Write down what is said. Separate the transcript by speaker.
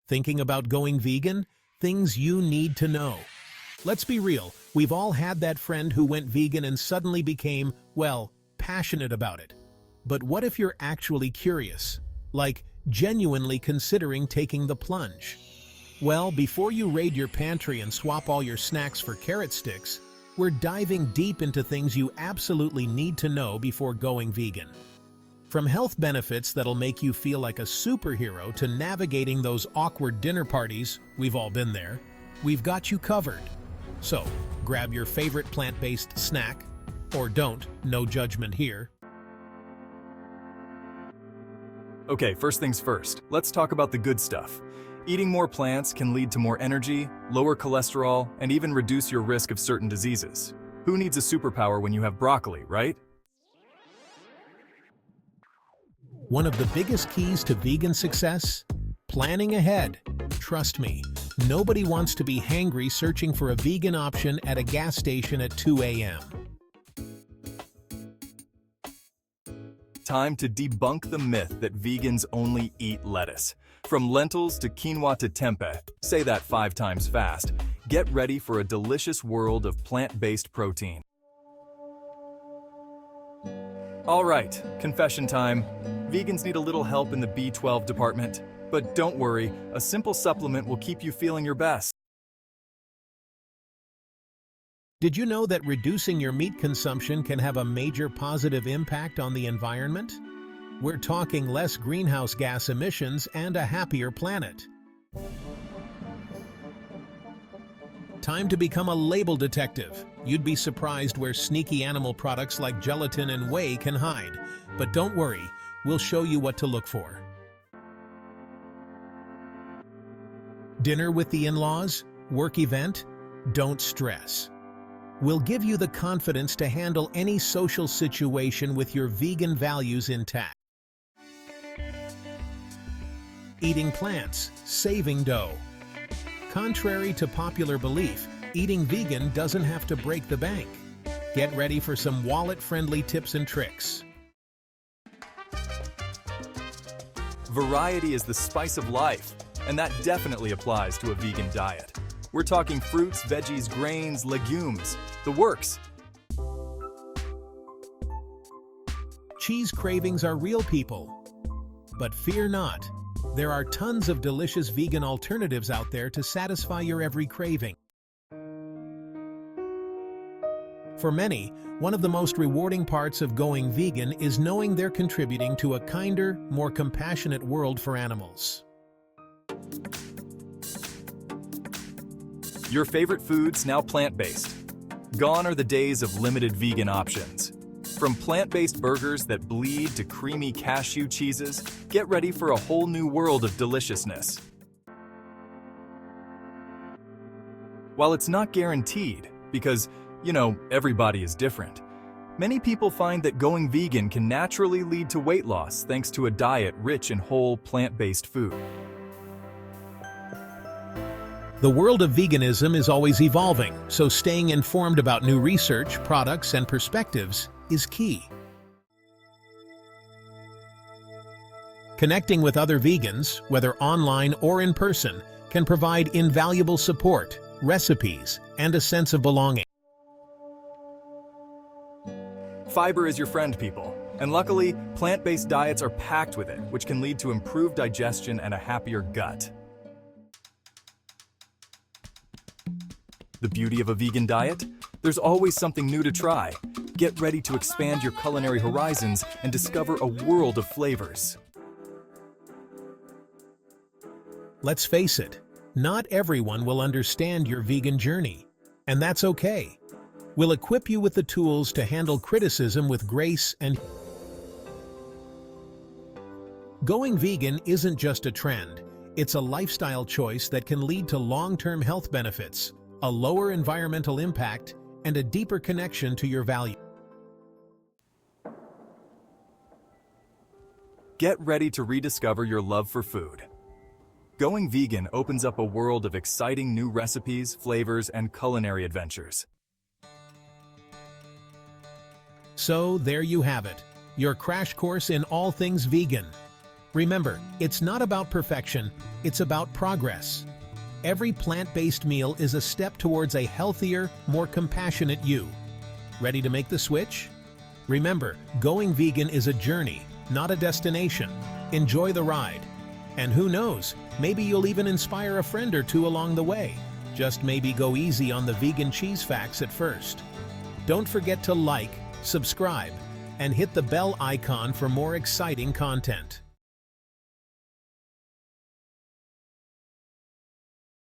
Speaker 1: Thinking about going vegan? Things you need to know. Let's be real, we've all had that friend who went vegan and suddenly became, well, passionate about it. But what if you're actually curious? Like, genuinely considering taking the plunge? Well, before you raid your pantry and swap all your snacks for carrot sticks, we're diving deep into things you absolutely need to know before going vegan. From health benefits that'll make you feel like a superhero to navigating those awkward dinner parties, we've all been there, we've got you covered. So, grab your favorite plant-based snack, or don't, no judgment here.
Speaker 2: Okay, first things first, let's talk about the good stuff. Eating more plants can lead to more energy, lower cholesterol, and even reduce your risk of certain diseases. Who needs a superpower when you have broccoli, right?
Speaker 1: One of the biggest keys to vegan success? Planning ahead. Trust me, nobody wants to be hangry searching for a vegan option at a gas station at 2 a.m.
Speaker 2: Time to debunk the myth that vegans only eat lettuce. From lentils to quinoa to tempeh, say that 5 times fast. Get ready for a delicious world of plant-based protein. All right, confession time. Vegans need a little help in the B12 department. But don't worry, a simple supplement will keep you feeling your best.
Speaker 1: Did you know that reducing your meat consumption can have a major positive impact on the environment? We're talking less greenhouse gas emissions and a happier planet. Time to become a label detective. You'd be surprised where sneaky animal products like gelatin and whey can hide. But don't worry, we'll show you what to look for. Dinner with the in-laws? Work event? Don't stress. We'll give you the confidence to handle any social situation with your vegan values intact. Eating plants, saving dough. Contrary to popular belief, eating vegan doesn't have to break the bank. Get ready for some wallet-friendly tips and tricks.
Speaker 2: Variety is the spice of life, and that definitely applies to a vegan diet. We're talking fruits, veggies, grains, legumes, the works.
Speaker 1: Cheese cravings are real, people. But fear not. There are tons of delicious vegan alternatives out there to satisfy your every craving. For many, one of the most rewarding parts of going vegan is knowing they're contributing to a kinder, more compassionate world for animals.
Speaker 2: Your favorite foods now plant-based. Gone are the days of limited vegan options. From plant-based burgers that bleed to creamy cashew cheeses, get ready for a whole new world of deliciousness. While it's not guaranteed, because, everybody is different, many people find that going vegan can naturally lead to weight loss thanks to a diet rich in whole plant-based food.
Speaker 1: The world of veganism is always evolving, so staying informed about new research, products, and perspectives is key. Connecting with other vegans, whether online or in person, can provide invaluable support, recipes, and a sense of belonging.
Speaker 2: Fiber is your friend, people. And luckily, plant-based diets are packed with it, which can lead to improved digestion and a happier gut. The beauty of a vegan diet? There's always something new to try. Get ready to expand your culinary horizons and discover a world of flavors.
Speaker 1: Let's face it, not everyone will understand your vegan journey, and that's okay. We'll equip you with the tools to handle criticism with grace and... Going vegan isn't just a trend, it's a lifestyle choice that can lead to long-term health benefits, a lower environmental impact, and a deeper connection to your values.
Speaker 2: Get ready to rediscover your love for food. Going vegan opens up a world of exciting new recipes, flavors, and culinary adventures.
Speaker 1: So there you have it, your crash course in all things vegan. Remember, it's not about perfection, it's about progress. Every plant-based meal is a step towards a healthier, more compassionate you. Ready to make the switch? Remember, going vegan is a journey, not a destination. Enjoy the ride. And who knows, maybe you'll even inspire a friend or two along the way. Just maybe go easy on the vegan cheese facts at first. Don't forget to like, subscribe, and hit the bell icon for more exciting content.